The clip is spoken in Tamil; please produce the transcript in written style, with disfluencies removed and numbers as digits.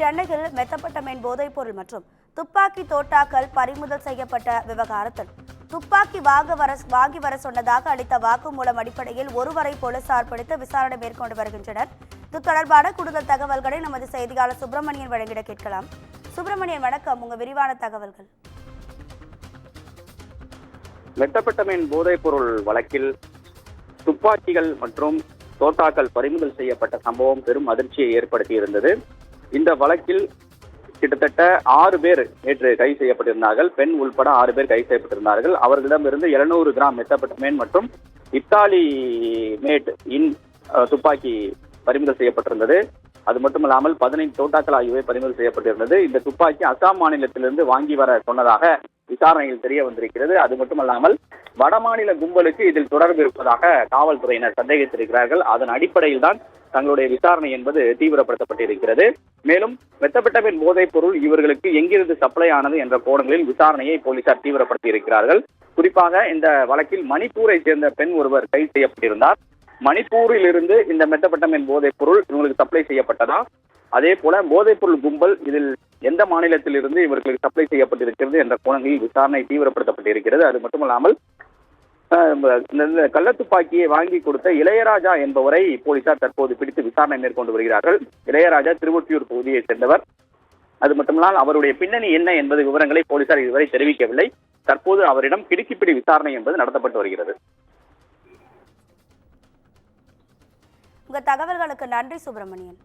சென்னையில் மெத்தப்பட்டமைன் போதைப்பொருள் மற்றும் துப்பாக்கி தோட்டாக்கள் பறிமுதல் செய்யப்பட்ட விவகாரத்தில் துப்பாக்கி வாங்கி வர சொன்னதாக அளித்த வாக்குமூலம் அடிப்படையில் ஒருவரை போலீசார் பிடித்து விசாரணை மேற்கொண்டு வருகின்றனர். இது தொடர்பான கூடுதல் தகவல்களை நமது செய்தியாளர் சுப்பிரமணியன் வழங்கிட கேட்கலாம். சுப்பிரமணியன், வணக்கம். உங்க விரிவான தகவல்கள். மெத்தப்பட்டமைன் போதைப்பொருள் வழக்கில் துப்பாக்கிகள் மற்றும் தோட்டாக்கள் பறிமுதல் செய்யப்பட்ட சம்பவம் பெரும் அதிர்ச்சியை ஏற்படுத்தியிருந்தது. இந்த வழக்கில் கிட்டத்தட்ட 6 பேர் நேற்று கைது செய்யப்பட்டிருந்தார்கள். பெண் உள்பட 6 பேர் கைது செய்யப்பட்டிருந்தார்கள். அவர்களிடமிருந்து 700 கிராம் மெத்தப்பட்டமைன் மற்றும் இத்தாலி மேட் துப்பாக்கி பறிமுதல் செய்யப்பட்டிருந்தது. அது மட்டுமல்லாமல் 15 தோட்டாக்கள் ஆகியவை பறிமுதல் செய்யப்பட்டிருந்தது. இந்த துப்பாக்கி அசாம் மாநிலத்திலிருந்து வாங்கி வர சொன்னதாக விசாரணையில் தெரிய வந்திருக்கிறது. அது மட்டுமல்லாமல் வடமாநில கும்பலுக்கு இதில் தொடர்பு இருப்பதாக காவல்துறையினர் சந்தேகித்திருக்கிறார்கள். அதன் அடிப்படையில் தான் தங்களுடைய விசாரணை என்பது தீவிரப்படுத்தப்பட்டிருக்கிறது. மேலும் மெத்தப்பட்டமைன் போதைப் பொருள் இவர்களுக்கு எங்கிருந்து சப்ளை ஆனது என்ற கோணங்களில் விசாரணையை போலீசார் தீவிரப்படுத்தி இருக்கிறார்கள். குறிப்பாக இந்த வழக்கில் மணிப்பூரை சேர்ந்த பெண் ஒருவர் கைது செய்யப்பட்டிருந்தார். மணிப்பூரில் இருந்து இந்த மெத்தப்பட்டமைன் போதைப் பொருள் இவங்களுக்கு சப்ளை செய்யப்பட்டதா, அதே போல போதைப் பொருள் கும்பல் இதில் எந்த மாநிலத்தில் இருந்து இவர்களுக்கு சப்ளை செய்யப்பட்டிருக்கிறது என்ற கோணங்களில் விசாரணை தீவிரப்படுத்தப்பட்டிருக்கிறது. அது மட்டுமல்லாமல் கள்ளத்துப்பாக்கியை வாங்கி கொடுத்த இளையராஜா என்பவரை போலீசார் தற்போது பிடித்து விசாரணை மேற்கொண்டு வருகிறார்கள். இளையராஜா திருவொற்றியூர் பகுதியை சேர்ந்தவர். அது மட்டுமல்லாமல் அவருடைய பின்னணி என்ன என்பது விவரங்களை போலீசார் இதுவரை தெரிவிக்கவில்லை. தற்போது அவரிடம் கிடுக்கிப்பிடி விசாரணை என்பது நடத்தப்பட்டு வருகிறது. உங்க தகவல்களுக்கு நன்றி சுப்பிரமணியன்.